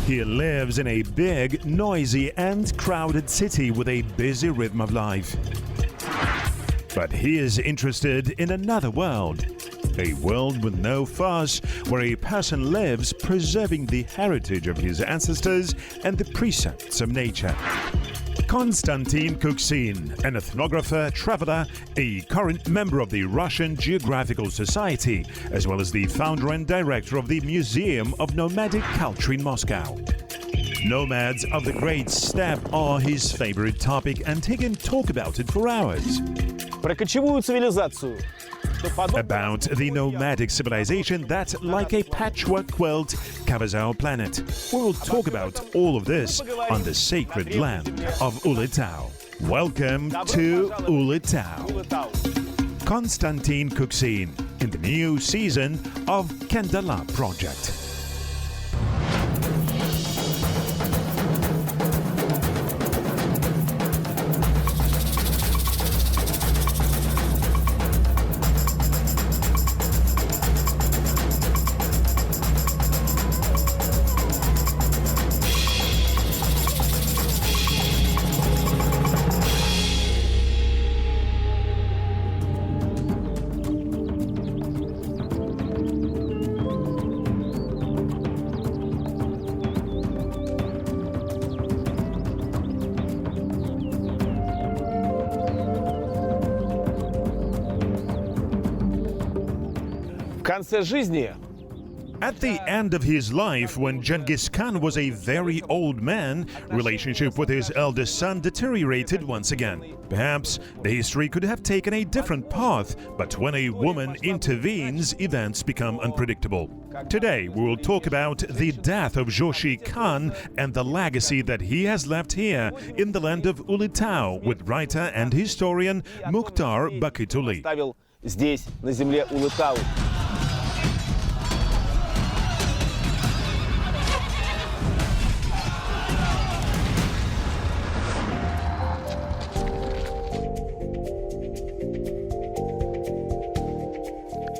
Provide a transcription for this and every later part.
He lives in a big, noisy and crowded city with a busy rhythm of life. But he is interested in another world. A world with no fuss, where a person lives preserving the heritage of his ancestors and the precepts of nature. Konstantin Kuksin, an ethnographer, traveler, a current member of the Russian Geographical Society, as well as the founder and director of the Museum of Nomadic Culture in Moscow. Nomads of the Great Steppe are his favorite topic, and he can talk about it for hours. Про кочевую цивилизацию. About the nomadic civilization that, like a patchwork quilt, covers our planet. We will talk about all of this on the sacred land of Ulitau. Welcome to Ulitau. Konstantin Kuksin in the new season of Dala Project. В конце жизни At the end of his life, when Genghis Khan was a very old man, relationship with his eldest son deteriorated once again. Perhaps the history could have taken a different path, but when a woman intervenes, events become unpredictable. Today, we will talk about the death of Zhoshy Khan and the legacy that he has left here in the land of Ulitau with writer and historian Mukhtar Bakituli. оставил здесь, на земле Улытау.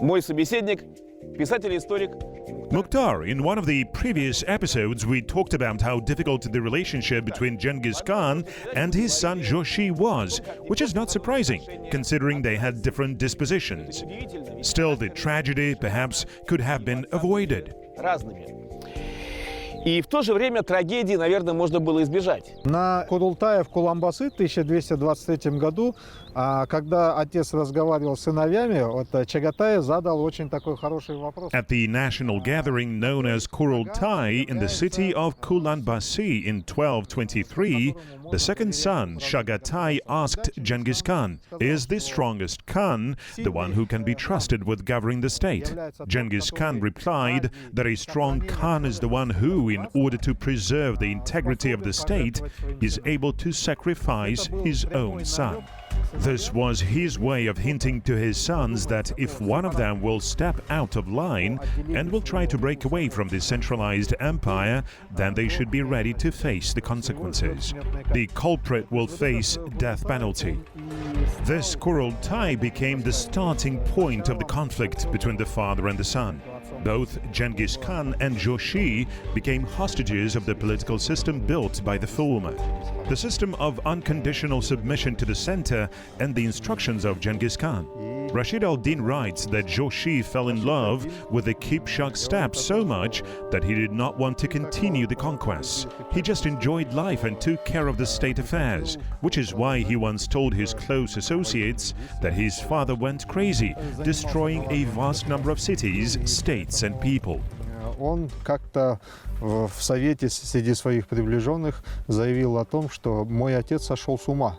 Мой собеседник, писатель и историк. Mukhtar, in one of the previous episodes, we talked about how difficult the relationship between Genghis Khan and his son Zhoshy was, which is not surprising, considering they had different dispositions. Still, the tragedy perhaps could have been avoided. Разными. И в то же время трагедии, наверное, можно было избежать. На Курултае в Куламбасы в 1223 году, когда отец разговаривал с сыновьями, Чагатай задал очень такой хороший вопрос. At the national gathering known as Kurultai in the city of Kulanbasi in 1223, the second son, Chagatai, asked Genghis Khan, "Is the strongest Khan the one who can be trusted with governing the state?" Genghis Khan replied that a strong Khan is the one who, in order to preserve the integrity of the state, is able to sacrifice his own son. This was his way of hinting to his sons that if one of them will step out of line and will try to break away from the centralized empire, then they should be ready to face the consequences. The culprit will face death penalty. This Kurultai became the starting point of the conflict between the father and the son. Both Genghis Khan and Zhoshy became hostages of the political system built by the former. The system of unconditional submission to the center and the instructions of Genghis Khan. Rashid al-Din writes that Zhoshy fell in love with the Kipchak steppe so much that he did not want to continue the conquests. He just enjoyed life and took care of the state affairs, which is why he once told his close associates that his father went crazy, destroying a vast number of cities, states and people. Он как-то в совете среди своих приближенных заявил о том, что мой отец сошел с ума.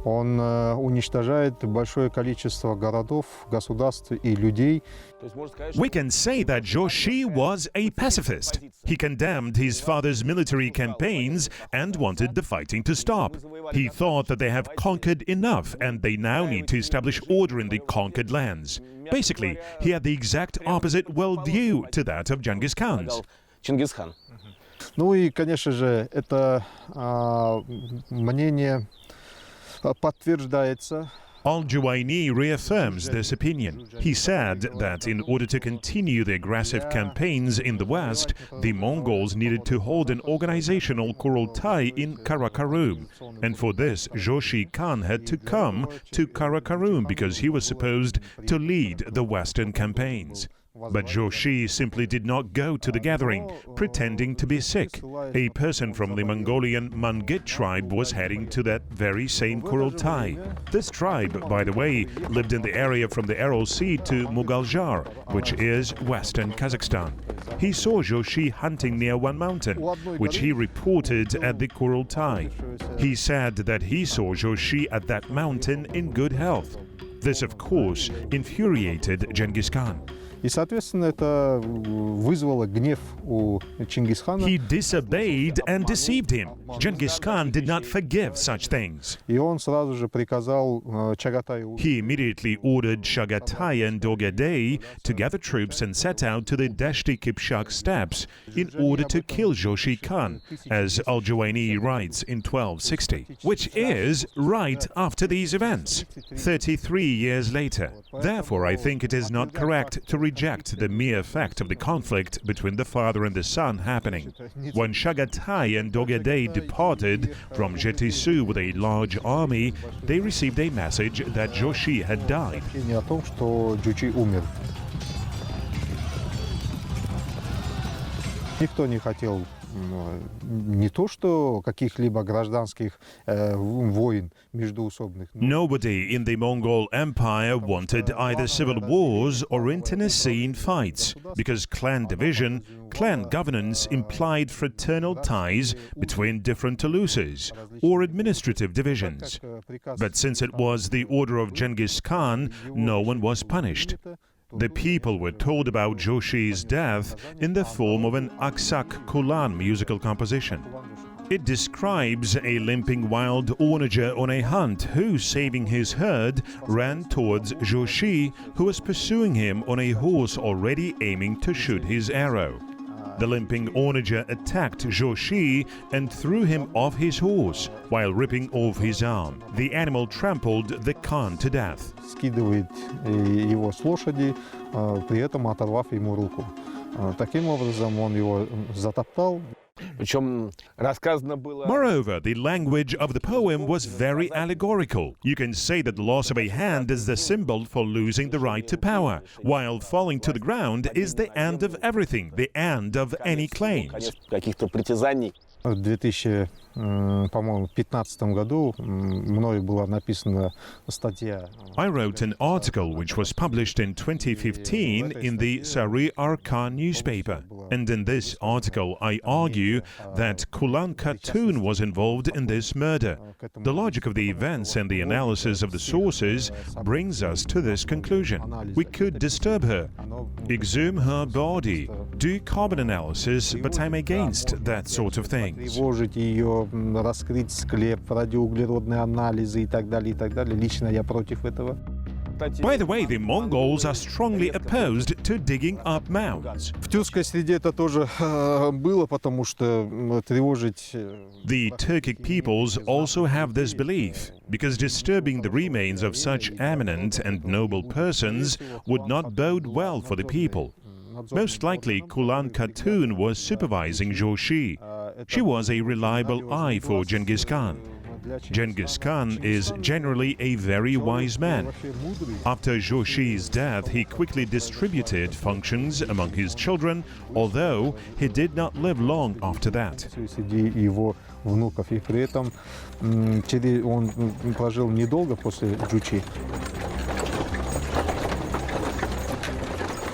Он уничтожает большое количество городов, государств и людей. We can say that Zhoshy was a pacifist. He condemned his father's military campaigns and wanted the fighting to stop. He thought that they have conquered enough and they now need to establish order in the conquered lands. Basically, he had the exact opposite worldview to that of Genghis Khan's. Чингисхан. Ну и, конечно же, это мнение подтверждается Al-Juwayni reaffirms this opinion. He said that in order to continue the aggressive campaigns in the West, the Mongols needed to hold an organizational Kurultai in Karakorum. And for this, Zhoshy Khan had to come to Karakorum because he was supposed to lead the Western campaigns. But Zhoshy simply did not go to the gathering, pretending to be sick. A person from the Mongolian Mangit tribe was heading to that very same Kurultai. This tribe, by the way, lived in the area from the Aral Sea to Mughal, which is western Kazakhstan. He saw Zhoshy hunting near one mountain, which he reported at the Kurultai. He said that he saw Zhoshy at that mountain in good health. This, of course, infuriated Genghis Khan. И, соответственно, это вызвало гнев у Чингисхана. He disobeyed and deceived him. Genghis Khan did not forgive such things. И он сразу же приказал Чагатаю. He immediately ordered Chagatai and Dogadei to gather troops and set out to the Dashti Kipchak steppes in order to kill Zhoshy Khan, as Al-Juwayni writes in 1260, which is right after these events, 33 years later. Therefore, I think it is not correct to reject the mere fact of the conflict between the father and the son happening. When Chagatai and Dogadei departed from Jetisu with a large army, they received a message that Zhoshy had died. О том, что Джучи умер. Никто не хотел не то что каких-либо гражданских войн междоусобных. Nobody in the Mongol Empire wanted either civil wars or internecine fights, because clan division, clan governance implied fraternal ties between different Talusas or administrative divisions. But since it was the order of Genghis Khan, no one was punished. The people were told about Zhoshy's death in the form of an Aksak Kulan musical composition. It describes a limping wild onager on a hunt who, saving his herd, ran towards Zhoshy, who was pursuing him on a horse already aiming to shoot his arrow. The limping onager attacked Zhoshy and threw him off his horse while ripping off his arm. The animal trampled the Khan to death. Скидывает его с лошади, при этом оторвав ему руку. Таким образом, он его затоптал. Moreover, the language of the poem was very allegorical. You can say that the loss of a hand is the symbol for losing the right to power, while falling to the ground is the end of everything, the end of any claims. В 2015 году мною была написана статья. I wrote an article which was published in 2015 in the Sari Arkan newspaper. And in this article, I argue that Kulan Khatun was involved in this murder. The logic of the events and the analysis of the sources brings us to this conclusion. We could disturb her, exhume her body, do carbon analysis, but I'm against that sort of thing. Тревожить ее, раскрыть склеп, радиоуглеродные анализы и так далее, и так далее. Лично я против этого. By the way, the Mongols are strongly opposed to digging up mounds. В тюркской среде это тоже было, потому что тревожить... The Turkic peoples also have this belief, because disturbing the remains of such eminent and noble persons would not bode well for the people. Most likely, Kulan Khatun was supervising Zhoshy. She was a reliable eye for Genghis Khan. Genghis Khan is generally a very wise man. After Zhoshy's death, he quickly distributed functions among his children, although he did not live long after that. Его внуков, и при этом он прожил недолго после Джучи.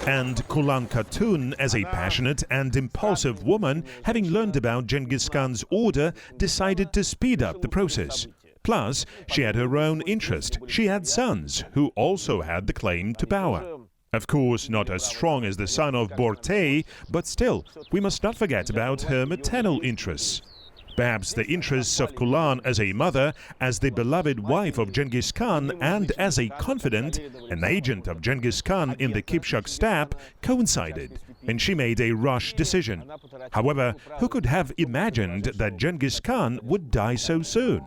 And Kulan Khatun, as a passionate and impulsive woman, having learned about Genghis Khan's order, decided to speed up the process. Plus, she had her own interest. She had sons, who also had the claim to power. Of course, not as strong as the son of Borte, but still, we must not forget about her maternal interests. Perhaps the interests of Kulan as a mother, as the beloved wife of Genghis Khan, and as a confidant, an agent of Genghis Khan in the Kipchak steppe, coincided, and she made a rash decision. However, who could have imagined that Genghis Khan would die so soon?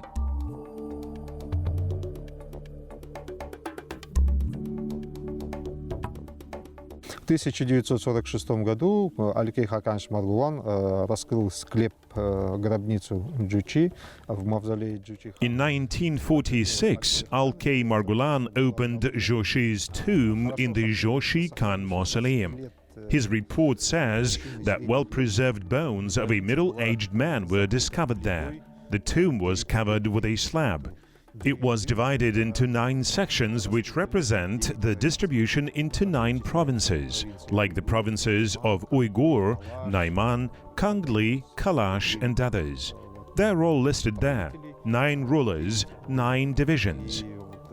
1946 году Аликей Хаканович Маргулан раскрыл склеп-гробницу Джучи в мавзолее Jhoshy Khan. In 1946, Alkay Margulan opened Zhoshy's tomb in the Zhoshy Khan mausoleum. His report says that well-preserved bones of a middle-aged man were discovered there. The tomb was covered with a slab. It was divided into 9 sections which represent the distribution into 9 provinces, like the provinces of Uyghur, Naiman, Kangli, Kalash and others. They're all listed there. 9 rulers, 9 divisions.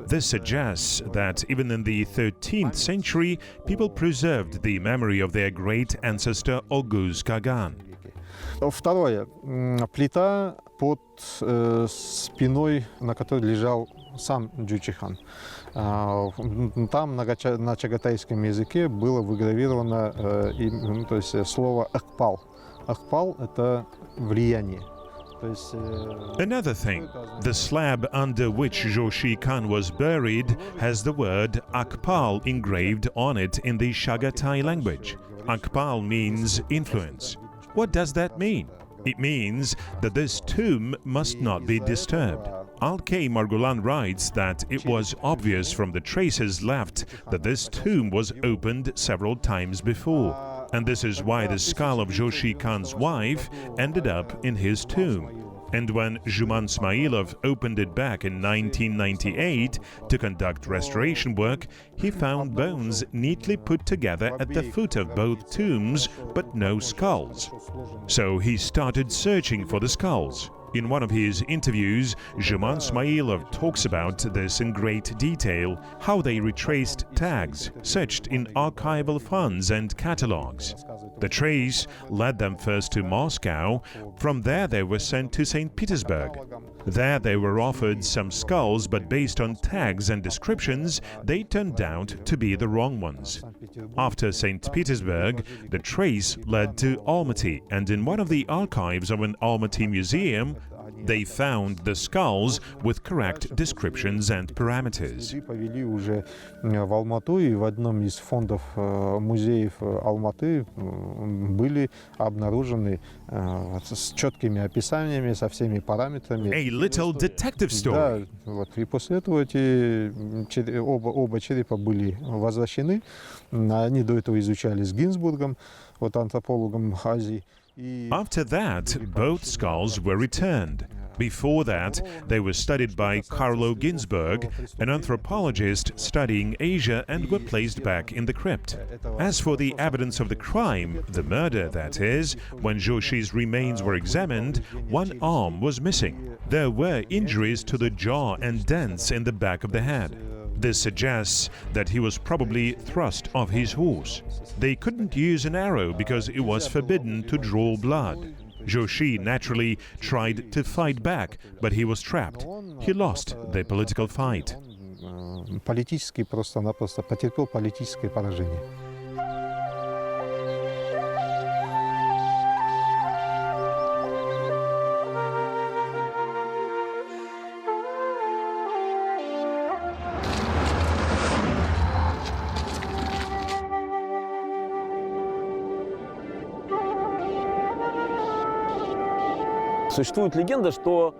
This suggests that even in the 13th century, people preserved the memory of their great ancestor Oguz Kagan. Второе. Плита под спиной, на которой лежал сам Jhoshy Khan. Там на чагатайском языке было выгравировано то есть слово «акпал». «Акпал» — это влияние. Another thing, the slab under which Zhoshy Khan was buried has the word Akpal engraved on it in the Chagatai language. Akpal means influence. What does that mean? It means that this tomb must not be disturbed. Alkay Margulan writes that it was obvious from the traces left that this tomb was opened several times before, and this is why the skull of Zhoshy Khan's wife ended up in his tomb. And when Juman Smailov opened it back in 1998 to conduct restoration work, he found bones neatly put together at the foot of both tombs, but no skulls. So he started searching for the skulls. In one of his interviews, Juman Smailov talks about this in great detail, how they retraced tags, searched in archival funds and catalogues. The trace led them first to Moscow. From there they were sent to St. Petersburg. There they were offered some skulls, but based on tags and descriptions, they turned out to be the wrong ones. After St. Petersburg, the trace led to Almaty, and in one of the archives of an Almaty museum, they found the skulls with correct descriptions and parameters. Повели уже в Алмату, и в одном из фондов музеев Алматы были обнаружены с четкими описаниями, со всеми параметрами. A little detective story. Да, вот. И после этого оба черепа были возвращены. Они до этого изучались Гинзбургом, вот антропологом Азии. After that, both skulls were returned. Before that, they were studied by Carlo Ginzburg, an anthropologist studying Asia, and were placed back in the crypt. As for the evidence of the crime, the murder that is, when Zhoshy's remains were examined, one arm was missing. There were injuries to the jaw and dents in the back of the head. This suggests that he was probably thrust off his horse. They couldn't use an arrow because it was forbidden to draw blood. Zhoshy naturally tried to fight back, but he was trapped. He lost the political fight. Политически просто-напросто потерпел политическое поражение. Существует легенда, что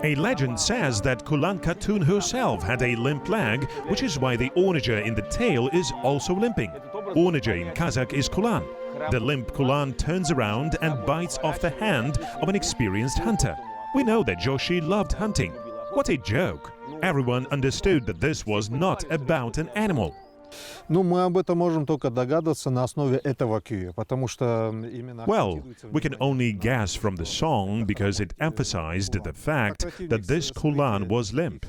A legend says that Kulan Khatun herself had a limp leg, which is why the onager in the tale is also limping. Onager in Kazakh is Kulan. The limp Kulan turns around and bites off the hand of an experienced hunter. We know that Zhoshy loved hunting. What a joke! Everyone understood that this was not about an animal. Ну, мы об этом можем только догадываться на основе этого кюя, потому что именно... Well, we can only guess from the song because it emphasized the fact that this Kulan was limp.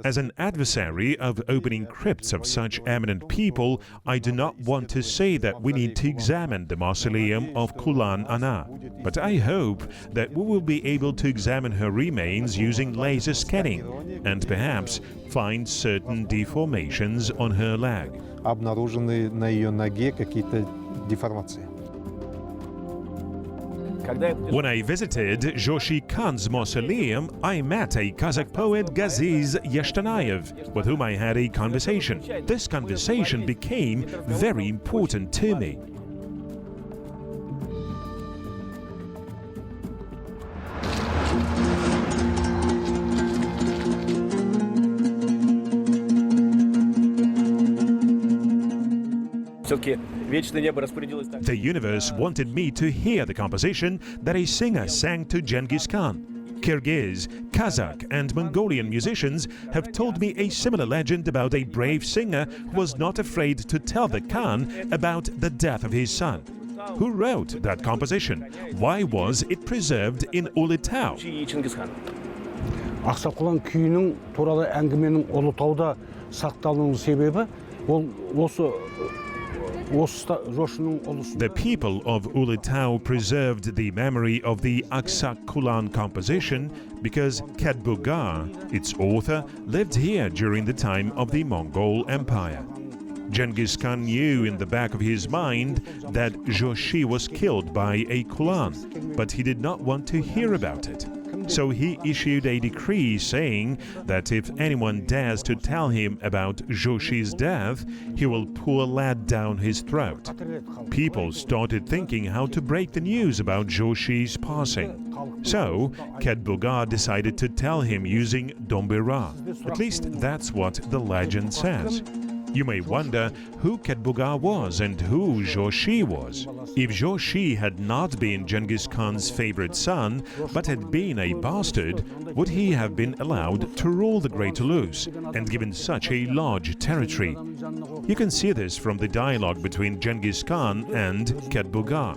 As an adversary of opening crypts of such eminent people, I do not want to say that we need to examine the mausoleum of Kulan Ana, but I hope that we will be able to examine her remains using laser scanning and perhaps find certain deformations on her leg. Обнаружены на ее ноге какие-то деформации. When I visited Zhoshy Khan's mausoleum, I met a Kazakh poet Gaziz Yashtanayev, with whom I had a conversation. This conversation became very important to me. The universe wanted me to hear the composition that a singer sang to Genghis Khan. Kyrgyz, Kazakh and Mongolian musicians have told me a similar legend about a brave singer who was not afraid to tell the Khan about the death of his son. Who wrote that composition? Why was it preserved in Ulitau? Ақсақұлан күйінің туралы әңгіменің Ұлытауда сақталуының себебі ол осы The people of Ulitau preserved the memory of the Aksakulan composition because Kedbugar, its author, lived here during the time of the Mongol Empire. Genghis Khan knew in the back of his mind that Zhoshy was killed by a Kulan, but he did not want to hear about it. So he issued a decree saying that if anyone dares to tell him about Zhoshy's death, he will pour lead down his throat. People started thinking how to break the news about Zhoshy's passing. So Kedbugar decided to tell him using Dombira. At least that's what the legend says. You may wonder who Kedbugar was and who Zhoshy was. If Zhoshy had not been Genghis Khan's favorite son, but had been a bastard, would he have been allowed to rule the Great Ulus and given such a large territory? You can see this from the dialogue between Genghis Khan and Kedbugar.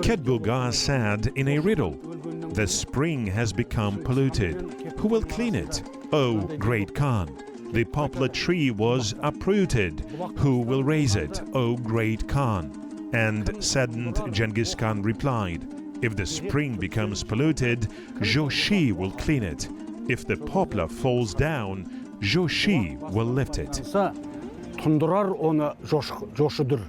Kedbugar said in a riddle, "The spring has become polluted. Who will clean it? O great Khan. The poplar tree was uprooted. Who will raise it, O great Khan?" And saddened Genghis Khan replied, "If the spring becomes polluted, Zhoshy will clean it. If the poplar falls down, Zhoshy will lift it." Тұндырар оны жошыдыр.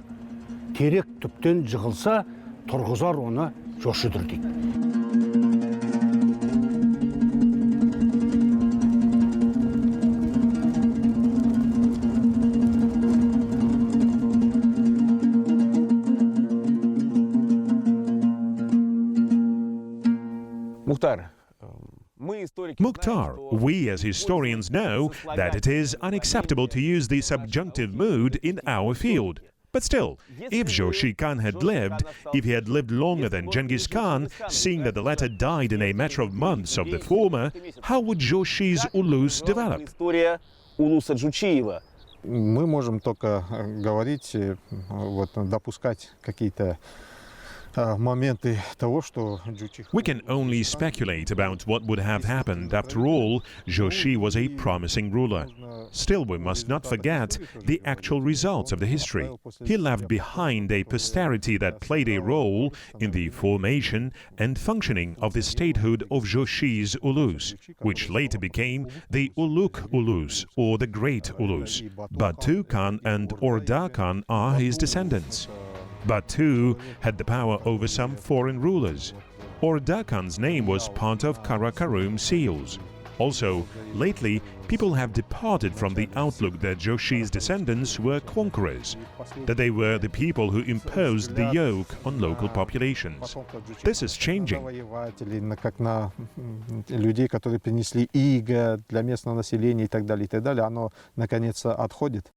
Терек түптен жығылса, тұрғызар оны жошыдыр дейді. Mukhtar, we as historians know that it is unacceptable to use the subjunctive mood in our field. But still, if Zhoshy Khan had lived, if he had lived longer than Genghis Khan, seeing that the latter died in a matter of months of the former, how would Zhoshy's Ulus develop? Мы можем только говорить, допускать какие-то моменты того, что We can only speculate about what would have happened. After all, Zhoshy was a promising ruler. Still, we must not forget the actual results of the history. He left behind a posterity that played a role in the formation and functioning of the statehood of Zhoshy's Ulus, which later became the Uluk Ulus, or the Great Ulus. Batu Khan and Orda Khan are his descendants. Batu had the power over some foreign rulers. Orda Khan's name was part of Karakorum seals. Also, lately, people have departed from the outlook that Zhoshy's descendants were conquerors, that they were the people who imposed the yoke on local populations. This is changing. Как на людей, которые принесли иго для местного населения и так далее, оно наконец отходит.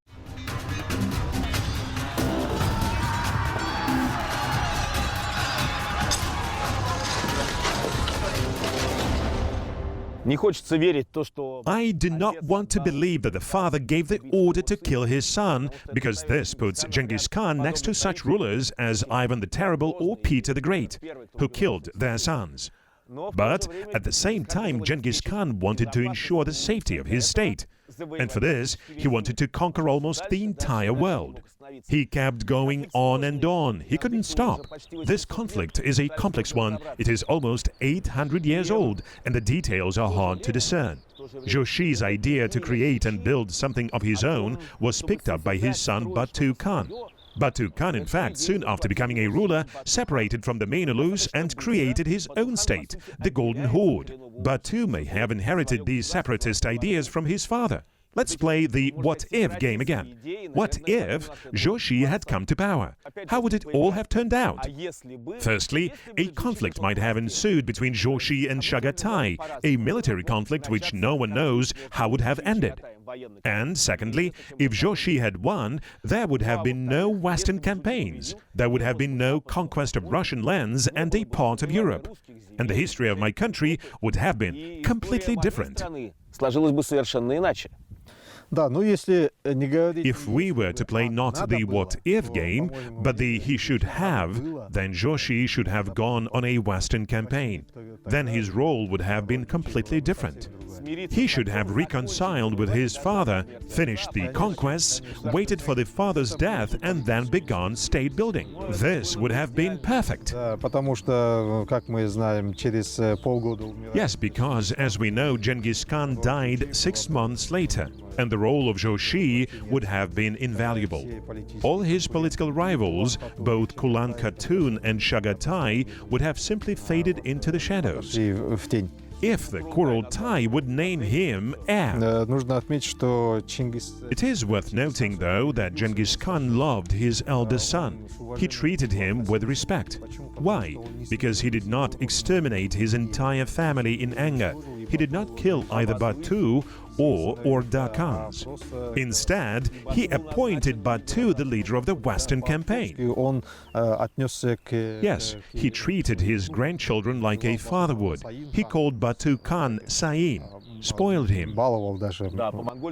I do not want to believe that the father gave the order to kill his son, because this puts Genghis Khan next to such rulers as Ivan the Terrible or Peter the Great, who killed their sons. But at the same time, Genghis Khan wanted to ensure the safety of his state. And for this, he wanted to conquer almost the entire world. He kept going on and on. He couldn't stop. This conflict is a complex one. It is almost 800 years old, and the details are hard to discern. Zhoshy's idea to create and build something of his own was picked up by his son Batu Khan. Batu Khan, in fact, soon after becoming a ruler, separated from the main Ulus and created his own state, the Golden Horde. Batu may have inherited these separatist ideas from his father. Let's play the what-if game again. What if Zhoshy had come to power? How would it all have turned out? Firstly, a conflict might have ensued between Zhoshy and Chagatai, a military conflict which no one knows how would have ended. And secondly, if Zhoshy had won, there would have been no Western campaigns. There would have been no conquest of Russian lands and a part of Europe. And the history of my country would have been completely different. Сложилось бы совершенно иначе. If we were to play not the what-if game, but the he should have, then Zhoshy should have gone on a Western campaign. Then his role would have been completely different. He should have reconciled with his father, finished the conquests, waited for the father's death, and then begun state building. This would have been perfect. Yes, because, as we know, Genghis Khan died 6 months later, and the role of Zhoshy would have been invaluable. All his political rivals, both Kulan Khatun and Chagatai, would have simply faded into the shadows. If the Kurultai would name him heir. It is worth noting, though, that Genghis Khan loved his eldest son. He treated him with respect. Why? Because he did not exterminate his entire family in anger. He did not kill either Batu or Orda Khans. Instead, he appointed Batu the leader of the Western campaign. Yes, he treated his grandchildren like a father would. He called Batu Khan Sayin, spoiled him.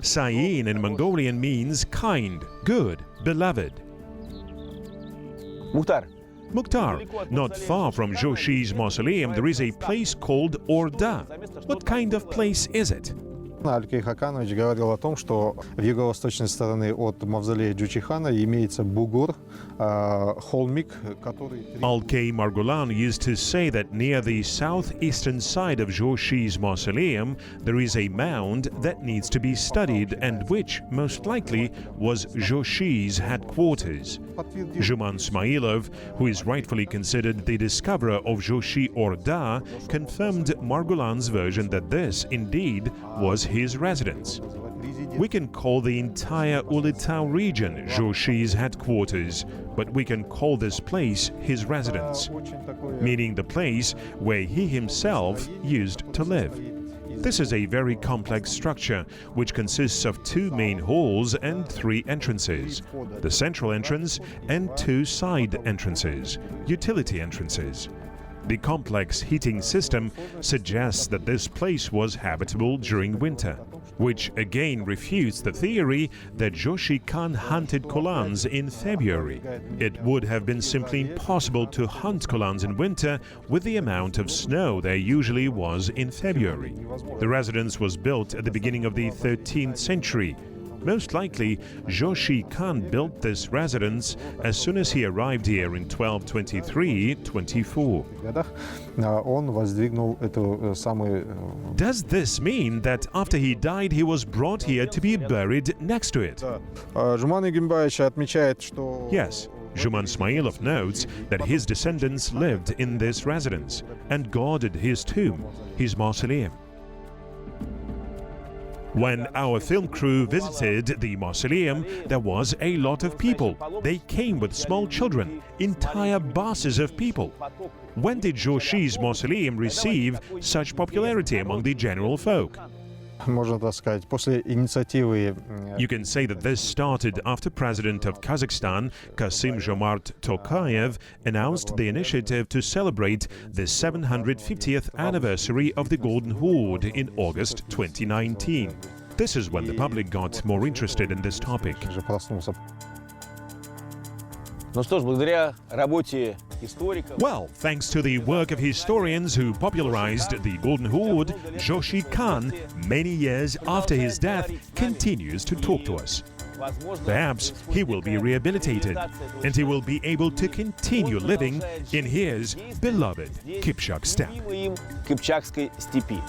Sayin in Mongolian means kind, good, beloved. Mukhtar, not far from Zhoshy's mausoleum, there is a place called Orda. What kind of place is it? Алькей Хаканович говорил о том, что в юго-восточной стороны от мавзолея Zhoshy Khana имеется бугор, холмик, который... Alkay Margolan used to say that near the southeastern side of Zhoshy's mausoleum there is a mound that needs to be studied and which, most likely, was Zhoshy's headquarters. Juman Smailov, who is rightfully considered the discoverer of Zhoshy Orda, confirmed Margolan's version that this, indeed, was his residence. We can call the entire Ulitau region Zhoshy's headquarters, but we can call this place his residence, meaning the place where he himself used to live. This is a very complex structure, which consists of 2 main halls and 3 entrances, the central entrance and 2 side entrances, utility entrances. The complex heating system suggests that this place was habitable during winter, which again refutes the theory that Zhoshy Khan hunted Kulans in February. It would have been simply impossible to hunt Kulans in winter with the amount of snow there usually was in February. The residence was built at the beginning of the 13th century. Most likely, Zhoshy Khan built this residence as soon as he arrived here in 1223-24. Does this mean that after he died, he was brought here to be buried next to it? Yes. Juman Smailov notes that his descendants lived in this residence and guarded his tomb, his mausoleum. When our film crew visited the mausoleum, there was a lot of people. They came with small children, entire buses of people. When did Zhoshy's mausoleum receive such popularity among the general folk? Можно так сказать, после инициативы... You can say that this started after President of Kazakhstan, Kassym-Jomart Tokayev, announced the initiative to celebrate the 750th anniversary of the Golden Horde in August 2019. This is when the public got more interested in this topic. Ну что ж, благодаря работе историков... Well, thanks to the work of historians who popularized the Golden Horde, Zhoshy Khan, many years after his death, continues to talk to us. Perhaps he will be rehabilitated and he will be able to continue living in his beloved Kipchak steppe. Кыпчакской степи.